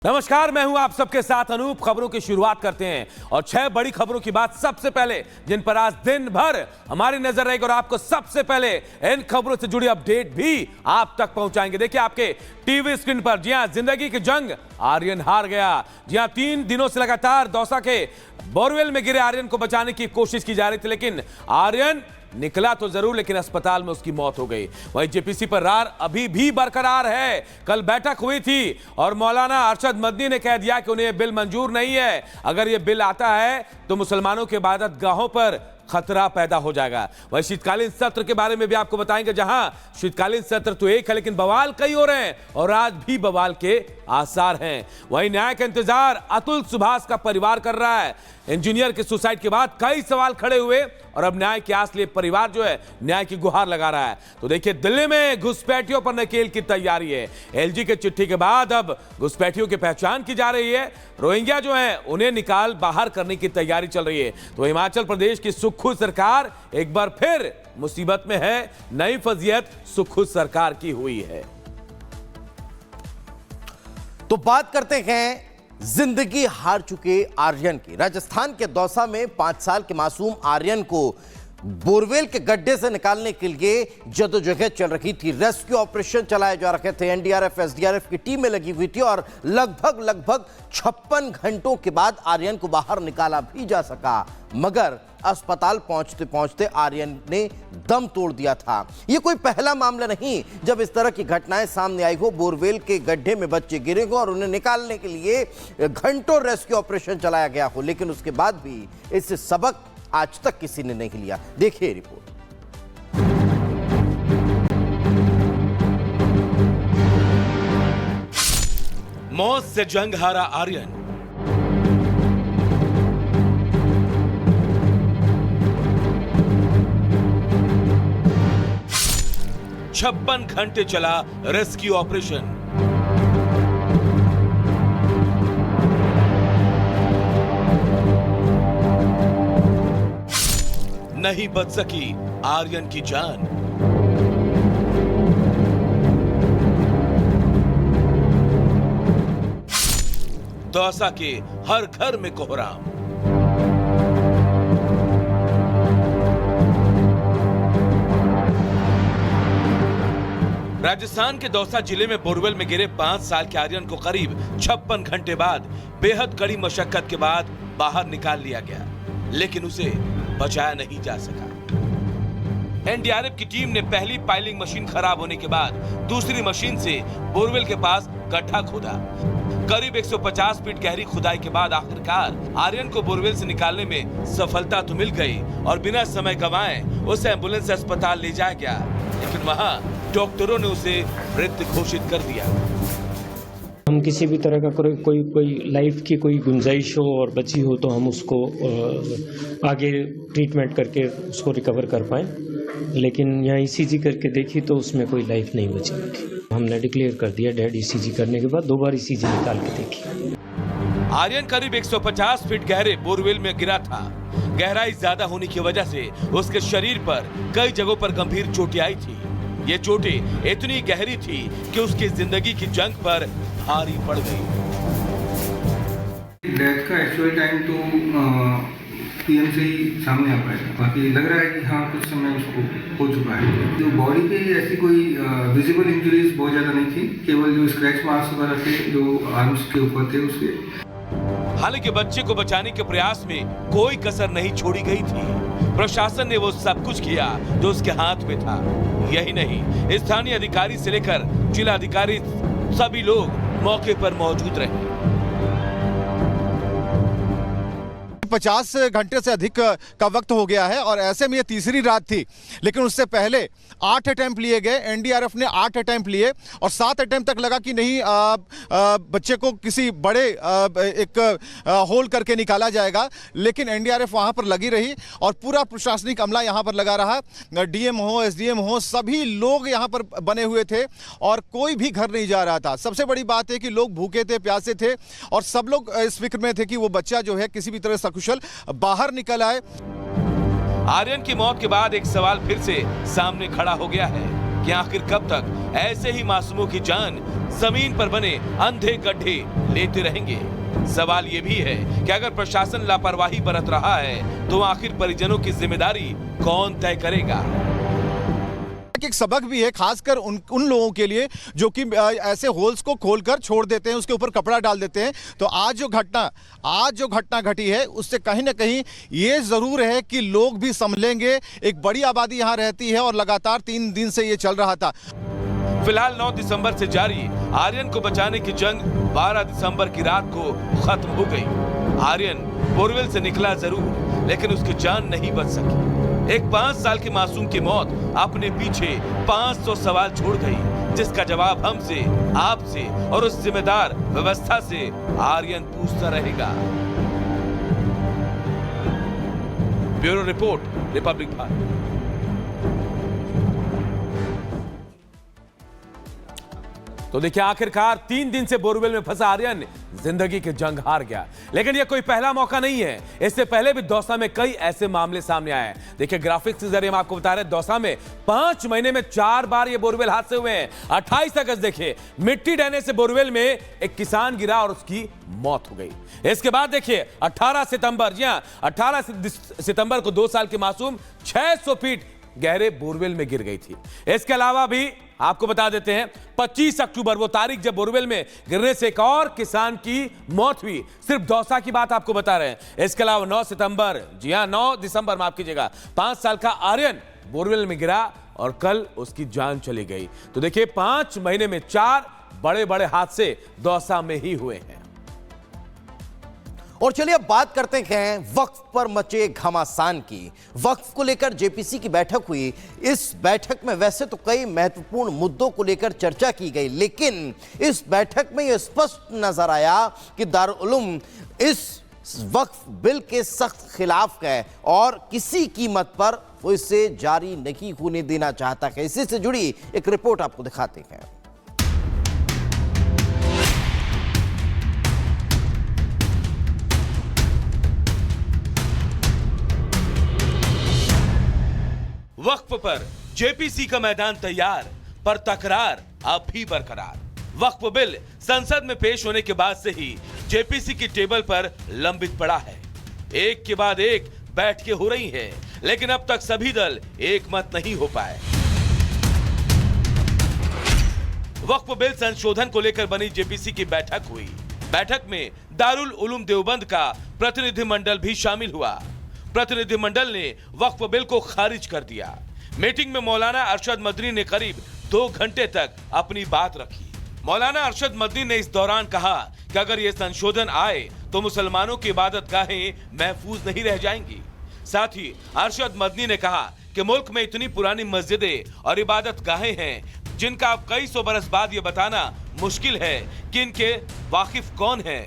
नमस्कार, मैं हूं आप सबके साथ अनूप। खबरों की शुरुआत करते हैं और 6 बड़ी खबरों की बात सबसे पहले, जिन पर आज दिन भर हमारी नजर रहेगी और आपको सबसे पहले इन खबरों से जुड़ी अपडेट भी आप तक पहुंचाएंगे। देखिए आपके टीवी स्क्रीन पर, जी हां, जिंदगी की जंग, आर्यन हार गया। जी हां, 3 दिनों से लगातार दौसा के बोरवेल में गिरे आर्यन को बचाने की कोशिश की जा रही थी, लेकिन आर्यन निकला तो जरूर, लेकिन अस्पताल में उसकी मौत हो गई। वहीं जेपीसी पर रार अभी भी बरकरार है। कल बैठक हुई थी और मौलाना अरशद मदनी ने कह दिया कि उन्हें यह बिल मंजूर नहीं है। अगर यह बिल आता है तो मुसलमानों के इबादत गाहों पर खतरा पैदा हो जाएगा। वहीं शीतकालीन सत्र के बारे में भी आपको बताएंगे, जहां शीतकालीन सत्र तो एक है लेकिन बवाल कई हो रहे हैं और आज भी बवाल के आसार हैं। वहीं न्याय का इंतजार अतुल सुभाष का परिवार कर रहा है। इंजीनियर के सुसाइड के बाद कई सवाल खड़े हुए और अब न्याय की आस लिए परिवार जो है न्याय की गुहार लगा रहा है। तो देखिए, दिल्ली में घुसपैठियों पर नकेल की तैयारी है। एलजी के चिट्ठी के बाद अब घुसपैठियों की पहचान की जा रही है। रोहिंग्या जो है उन्हें निकाल बाहर करने की तैयारी चल रही है। तो हिमाचल प्रदेश की सुक्खू सरकार एक बार फिर मुसीबत में है। नई फजीहत सुक्खू सरकार की हुई है। तो बात करते हैं जिंदगी हार चुके आर्यन की। राजस्थान के दौसा में 5 साल के मासूम आर्यन को बोरवेल के गड्ढे से निकालने के लिए जदोजहद चल रही थी। रेस्क्यू ऑपरेशन चलाए जा रहे थे। एनडीआरएफ, एसडीआरएफ की टीमें लगी हुई थी और लगभग 56 घंटों के बाद आर्यन को बाहर निकाला भी जा सका, मगर अस्पताल पहुंचते पहुंचते आर्यन ने दम तोड़ दिया था। यह कोई पहला मामला नहीं जब इस तरह की घटनाएं सामने आई हो। बोरवेल के गड्ढे में बच्चे गिरे हो और उन्हें निकालने के लिए घंटों रेस्क्यू ऑपरेशन चलाया गया हो, लेकिन उसके बाद भी इससे सबक आज तक किसी ने नहीं लिया। देखिए रिपोर्ट। मौत से जंग हारा आर्यन। छप्पन घंटे चला रेस्क्यू ऑपरेशन। नहीं बच सकी आर्यन की जान। दौसा के हर घर में कोहराम। राजस्थान के दौसा जिले में बोरवेल में गिरे 5 साल के आर्यन को करीब 56 घंटे बाद बेहद कड़ी मशक्कत के बाद बाहर निकाल लिया गया, लेकिन उसे बचाया नहीं जा सका। एनडीआरएफ की टीम ने पहली पाइलिंग मशीन खराब होने के बाद दूसरी मशीन से बोरवेल के पास गड्ढा खोदा। करीब 150 फीट गहरी खुदाई के बाद आखिरकार आर्यन को बोरवेल से निकालने में सफलता तो मिल गई और बिना समय गंवाए उसे एम्बुलेंस से अस्पताल ले जाया गया, लेकिन वहां डॉक्टरों ने उसे मृत घोषित कर दिया। हम किसी भी तरह का कोई लाइफ की कोई गुंजाइश हो और बची हो तो हम उसको आगे ट्रीटमेंट करके उसको रिकवर कर पाएं, लेकिन यहाँ ईसीजी करके देखी तो उसमें कोई लाइफ नहीं बची थी। हमने डिक्लेयर कर दिया डेड। ईसीजी करने के बाद 2 बार ईसीजी निकाल के देखी। आर्यन करीब 150 फीट गहरे बोरवेल में गिरा था। गहराई ज्यादा होने की वजह से उसके शरीर पर कई जगहों पर गंभीर चोटें आई थी। ये चोटें इतनी गहरी थी कि उसकी जिंदगी की जंग पर भारी पड़ गई। डेथ का एक्चुअल टाइम तो पीएम से ही सामने आ पाएगा, बाकी लग रहा है कि हाँ कुछ समय उसको हो चुका है। जो बॉडी पे ऐसी कोई विजिबल इंजरीज बहुत ज़्यादा नहीं थी, केवल जो स्क्रैच मार्क्स वगैरह थे जो आर्म्स के ऊपर थे उसके। हालांकि बच्चे को बचाने के प्रयास में कोई कसर नहीं छोड़ी गई थी। प्रशासन ने वो सब कुछ किया जो उसके हाथ में था। यही नहीं, स्थानीय अधिकारी से लेकर जिला अधिकारी सभी लोग मौके पर मौजूद रहे। 50 घंटे से अधिक का वक्त हो गया है और ऐसे में ये तीसरी रात थी, लेकिन उससे पहले 8 अटेम्प्ट लिए गए। एनडीआरएफ ने 8 अटेम्प्ट लिए और 7 अटेम्प्ट तक लगा कि नहीं बच्चे को किसी बड़े एक होल करके निकाला जाएगा, लेकिन एनडीआरएफ वहां पर लगी रही और पूरा प्रशासनिक अमला यहां पर लगा रहा। डीएम हो, एसडीएम हो, सभी लोग यहां पर बने हुए थे और कोई भी घर नहीं जा रहा था। सबसे बड़ी बात है कि लोग भूखे थे, प्यासे थे और सब लोग इस फिक्र में थे कि वो बच्चा जो है किसी भी तरह सकुशल बाहर निकल आए। आर्यन की मौत के बाद एक सवाल फिर से सामने खड़ा हो गया है। कि आखिर कब तक ऐसे ही मासूमों की जान जमीन पर बने अंधे गड्ढे लेते रहेंगे। सवाल ये भी है कि अगर प्रशासन लापरवाही बरत रहा है तो आखिर परिजनों की जिम्मेदारी कौन तय करेगा। एक सबक भी है, खासकर उन लोगों के लिए जो कि ऐसे होल्स को खोलकर छोड़ देते हैं, उसके ऊपर कपड़ा डाल देते हैं। तो आज जो घटना घटी है उससे कहीं ना कहीं ये जरूर है कि लोग भी संभलेंगे। एक बड़ी आबादी यहाँ रहती है और लगातार 3 दिन से ये चल रहा था। फिलहाल 9 दिसंबर से जारी आर्यन को बचाने की जंग 12 दिसंबर की रात को खत्म हो गई। आर्यन बोरवेल से निकला जरूर, लेकिन उसकी जान नहीं बच सकी। एक 5 साल के मासूम की मौत अपने पीछे 500 सवाल छोड़ गई, जिसका जवाब हमसे, आपसे और उस जिम्मेदार व्यवस्था से आर्यन पूछता रहेगा। Bureau report, Republic Bharat. तो देखिए, आखिरकार 3 दिन से बोरवेल में फंसा आर्यन जिंदगी की जंग हार गया। लेकिन यह कोई पहला मौका नहीं है, इससे पहले भी दौसा में कई ऐसे मामले सामने आए हैं। देखिए, ग्राफिक्स के जरिए हम आपको बता रहे हैं, दौसा में 5 महीने में 4 बार ये बोरवेल हादसे हुए हैं। 28 अगस्त देखिए, मिट्टी ढहने से बोरवेल में एक किसान गिरा और उसकी मौत हो गई। इसके बाद देखिए 18 सितंबर, जी हां, 18 सितंबर को 2 साल की मासूम 600 फीट गहरे बोरवेल में गिर गई थी। इसके अलावा भी आपको बता देते हैं 25 अक्टूबर, वो तारीख जब बोरवेल में गिरने से एक और किसान की मौत हुई। सिर्फ दौसा की बात आपको बता रहे हैं। इसके अलावा 9 सितंबर, जी हां 9 दिसंबर, माफ कीजिएगा, 5 साल का आर्यन बोरवेल में गिरा और कल उसकी जान चली गई। तो देखिए, 5 महीने में 4 बड़े बड़े हादसे दौसा में ही हुए हैं। और चलिए अब बात करते हैं वक्फ पर मचे घमासान की। वक्फ को लेकर जेपीसी की बैठक हुई। इस बैठक में वैसे तो कई महत्वपूर्ण मुद्दों को लेकर चर्चा की गई, लेकिन इस बैठक में यह स्पष्ट नजर आया कि दारुल उलूम इस वक्फ बिल के सख्त खिलाफ है और किसी कीमत पर वो इसे जारी नहीं होने देना चाहता है। इसी से जुड़ी एक रिपोर्ट आपको दिखाते हैं। वक्फ पर जेपीसी का मैदान तैयार, पर तकरार अब भी बरकरार। वक्फ बिल संसद में पेश होने के बाद से ही जेपीसी की टेबल पर लंबित पड़ा है। एक के बाद एक बैठकें हो रही हैं, लेकिन अब तक सभी दल एक मत नहीं हो पाए। वक्फ बिल संशोधन को लेकर बनी जेपीसी की बैठक हुई। बैठक में दारुल उलूम देवबंद का प्रतिनिधिमंडल भी शामिल हुआ। प्रतिनिधिमंडल ने वक्फ बिल को खारिज कर दिया। मीटिंग में मौलाना अरशद मदनी ने करीब 2 घंटे तक अपनी बात रखी। मौलाना अरशद मदनी ने इस दौरान कहा कि अगर ये संशोधन आए तो मुसलमानों की इबादतगाहें महफूज नहीं रह जाएंगी। साथ ही अरशद मदनी ने कहा कि मुल्क में इतनी पुरानी मस्जिदें और इबादतगाहें हैं जिनका अब कई सौ बरस बाद ये बताना मुश्किल है कि इनके वाकिफ कौन है।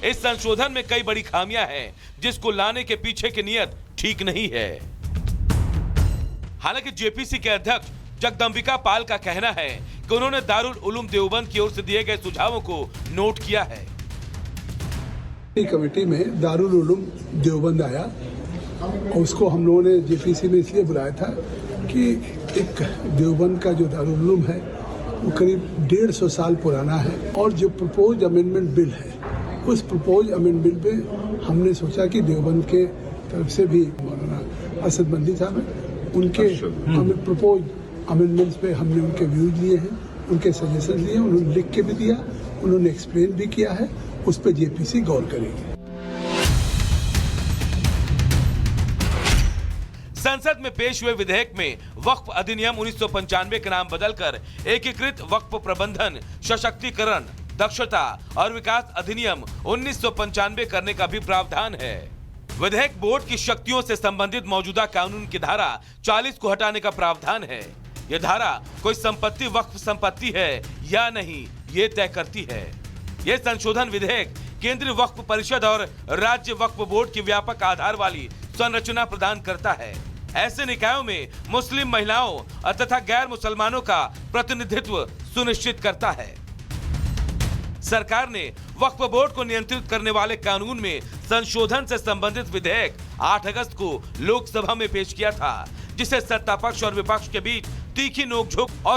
इस संशोधन में कई बड़ी खामियां हैं जिसको लाने के पीछे की नीयत ठीक नहीं है। हालांकि जेपीसी के अध्यक्ष जगदंबिका पाल का कहना है कि उन्होंने दारुल उलूम देवबंद की ओर से दिए गए सुझावों को नोट किया है। कमेटी में दारुल उलूम देवबंद आया और उसको हम लोगों ने जेपीसी में इसलिए बुलाया था कि एक देवबंद का जो दारुल उलूम है वो करीब 150 साल पुराना है और जो प्रपोज अमेंडमेंट बिल है उस प्रपोज अमेंडमेंट बिल पे हमने सोचा कि देवबंद के तरफ से भी मौलाना असद मंदी साहब उनके हमें प्रपोज अमेंडमेंट्स पे हमने उनके व्यूज लिए हैं, उनके सजेशन लिए, उन्होंने लिख के भी दिया, उन्होंने एक्सप्लेन भी किया है, उस पर जेपीसी गौर करेगी। संसद में पेश हुए विधेयक में वक्फ अधिनियम 1995 का नाम बदलकर एकीकृत वक्फ प्रबंधन, सशक्तिकरण, दक्षता और विकास अधिनियम 1995 करने का भी प्रावधान है। विधेयक बोर्ड की शक्तियों से संबंधित मौजूदा कानून की धारा 40 को हटाने का प्रावधान है। यह धारा कोई संपत्ति वक्फ संपत्ति है या नहीं, ये तय करती है। यह संशोधन विधेयक केंद्रीय वक्फ परिषद और राज्य वक्फ बोर्ड की व्यापक आधार वाली संरचना प्रदान करता है। ऐसे निकायों में मुस्लिम महिलाओं तथा गैर मुसलमानों का प्रतिनिधित्व सुनिश्चित करता है। सरकार ने वक्फ बोर्ड को नियंत्रित करने वाले कानून में संशोधन से संबंधित विधेयक 8 अगस्त को लोकसभा में पेश किया था, जिसे सत्ता पक्ष और विपक्ष के बीच तीखी नोकझोंक और